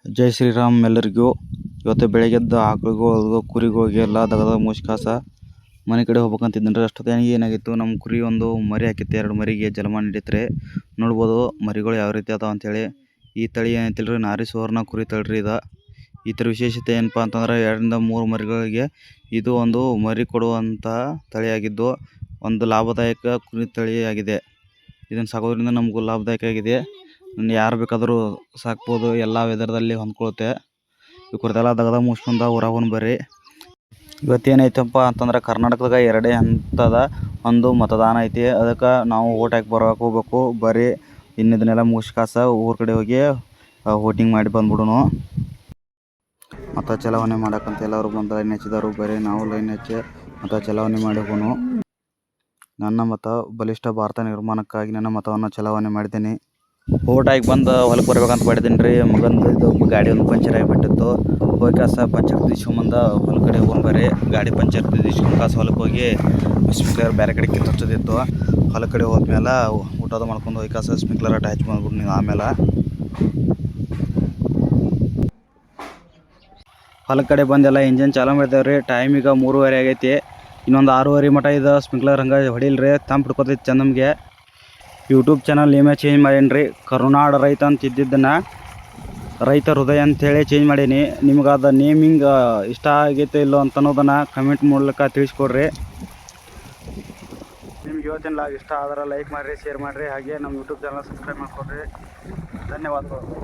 ಜೈ ಶ್ರೀರಾಮ್ ಎಲ್ಲರಿಗೂ. ಇವತ್ತು ಬೆಳಗ್ಗೆದ್ದು ಆಕಳುಗಳು ಕುರಿಗಳಿಗೆ ಎಲ್ಲ ದಗದ ಮುಷ್ಕಾಸ ಮನೆ ಕಡೆ ಹೋಗ್ಬೇಕಂತಿದ್ದೀನಿ. ಅಷ್ಟೊತ್ತಿಗೆ ಏನಾಗಿತ್ತು, ನಮ್ಮ ಕುರಿ ಒಂದು ಮರಿ ಹಾಕಿತ್ತು. 2 ಮರಿಗೆ ಜನ್ಮ ನೀಡಿತ್ರಿ. ನೋಡ್ಬೋದು ಮರಿಗಳು ಯಾವ ರೀತಿ ಅದಾವ ಅಂತೇಳಿ. ಈ ತಳಿ ಏನೈತಿಲ್ರಿ, ನಾರಿ ಸುವರ್ಣ ಕುರಿ ತಳಿ ಇದು. ಈ ಥರ ವಿಶೇಷತೆ ಏನಪ್ಪ ಅಂತಂದ್ರೆ 2 ರಿಂದ 3 ಮರಿಗಳಿಗೆ ಇದು ಒಂದು ಮರಿ ಕೊಡುವಂಥ ತಳಿಯಾಗಿದ್ದು ಒಂದು ಲಾಭದಾಯಕ ಕುರಿ ತಳಿಯಾಗಿದೆ. ಇದನ್ನು ಸಾಕೋದ್ರಿಂದ ನಮಗೂ ಲಾಭದಾಯಕ ಆಗಿದೆ. ಯಾರು ಬೇಕಾದರೂ ಸಾಕ್ಬೋದು, ಎಲ್ಲ ವೆದರ್ದಲ್ಲಿ ಹೊಂದ್ಕೊಳುತ್ತೆ. ಈ ಕುರಿತೆಲ್ಲ ದಗದ ಮುಗಿಸ್ಕೊಂಡು ಹೊರಗೆ ಬರ್ರಿ. ಇವತ್ತೇನೈತಪ್ಪ ಅಂತಂದ್ರೆ ಕರ್ನಾಟಕದಾಗ 2 ಹಂತದ ಒಂದು ಮತದಾನ ಐತಿ. ಅದಕ್ಕೆ ನಾವು ಓಟ್ ಹಾಕಿ ಹೋಗ್ಬೇಕು. ಬರ್ರಿ, ಇನ್ನಿದನ್ನೆಲ್ಲ ಮುಗಿಸ್ಕಾಸ ಊರ ಕಡೆ ಹೋಗಿ ವೋಟಿಂಗ್ ಮಾಡಿ ಬಂದ್ಬಿಡೋನು. ಮತ ಚಲಾವಣೆ ಮಾಡೋಕ್ಕಂತ ಎಲ್ಲರೂ ಬಂದು ಲೈನ್ ಹಚ್ಚಿದಾರು. ಬರ್ರಿ, ನಾವು ಲೈನ್ ಹಚ್ಚಿ ಮತ ಚಲಾವಣೆ ಮಾಡಿ ಹೋಗೋನು. ನನ್ನ ಮತ ಬಲಿಷ್ಠ ಭಾರತ ನಿರ್ಮಾಣಕ್ಕಾಗಿ ನನ್ನ ಮತವನ್ನು ಚಲಾವಣೆ ಮಾಡಿದ್ದೀನಿ. ಓಟ್ ಹಾಕಿ ಬಂದು ಹೊಲಕ್ಕೆ ಬರ್ಬೇಕಂತ ಮಾಡಿದ್ದೀನಿ ರೀ. ಮಗಂದು ಗಾಡಿ ಒಂದು ಪಂಚರ್ ಆಗಿಬಿಟ್ಟಿತ್ತು. ಹೋಗಿ ಕಾಸ ಪಂಚರ್ ತಿದ್ಸ್ಕೊಂಬಂದ ಹೊಲ ಕಡೆ ಹೋಗಿ ಬರ್ರಿ. ಗಾಡಿ ಪಂಚರ್ ತಿದ್ಸ್ಕೊಂಡು ಕಾಸು ಹೊಲಕ್ಕೆ ಹೋಗಿ ಸ್ಪ್ರಿಂಕ್ಲರ್ ಬೇರೆ ಕಡೆ ಕಿತ್ತೋದಿತ್ತು. ಹೊಲ ಕಡೆ ಹೋದ್ಮೇಲೆ ಊಟದ ಮಾಡ್ಕೊಂಡು ಹೋಗಿ ಕಾಸ ಸ್ಪ್ರಿಂಕ್ಲರ್ ಅಟ್ಯಾಚ್ ಮಾಡ್ಬಿಟ್ಟು ನೀವು ಆಮೇಲೆ ಹೊಲ ಕಡೆ ಬಂದೆಲ್ಲ ಇಂಜನ್ ಚಾಲೂ ಮಾಡಿದೇವ್ರಿ. ಟೈಮ್ ಈಗ 3:30 ಆಗೈತಿ. ಇನ್ನೊಂದು 6:30 ಮಟ ಇದು ಸ್ಪ್ರಿಂಕ್ಲರ್ ಹಂಗೆ ಹೊಡಿಲ್ರಿ, ತಂಪು ಹಿಡ್ಕೊತೈತಿ ಚಂದ. ನಮಗೆ ಯೂಟ್ಯೂಬ್ ಚಾನಲ್ ನೇಮೇ ಚೇಂಜ್ ಮಾಡೀನಿ ರೀ. ಕರುನಾಡ ರೈತ ಅಂತ ಇದ್ದಿದ್ದನ್ನು ರೈತ ಹೃದಯ ಅಂಥೇಳಿ ಚೇಂಜ್ ಮಾಡೀನಿ. ನಿಮ್ಗೆ ಅದು ನೇಮಿಂಗ್ ಇಷ್ಟ ಆಗೈತೆ ಇಲ್ಲೋ ಅಂತ ಅನ್ನೋದನ್ನು ಕಮೆಂಟ್ ಮೂಲಕ ತಿಳಿಸ್ಕೊಡ್ರಿ. ನಿಮ್ಗೆ ಇವತ್ತಿನ ಇಷ್ಟ ಆದ್ರೆ ಲೈಕ್ ಮಾಡಿರಿ, ಶೇರ್ ಮಾಡಿರಿ. ಹಾಗೆ ನಮ್ಮ ಯೂಟ್ಯೂಬ್ ಚಾನಲ್ ಸಬ್ಸ್ಕ್ರೈಬ್ ಮಾಡ್ಕೊಡ್ರಿ. ಧನ್ಯವಾದಗಳು.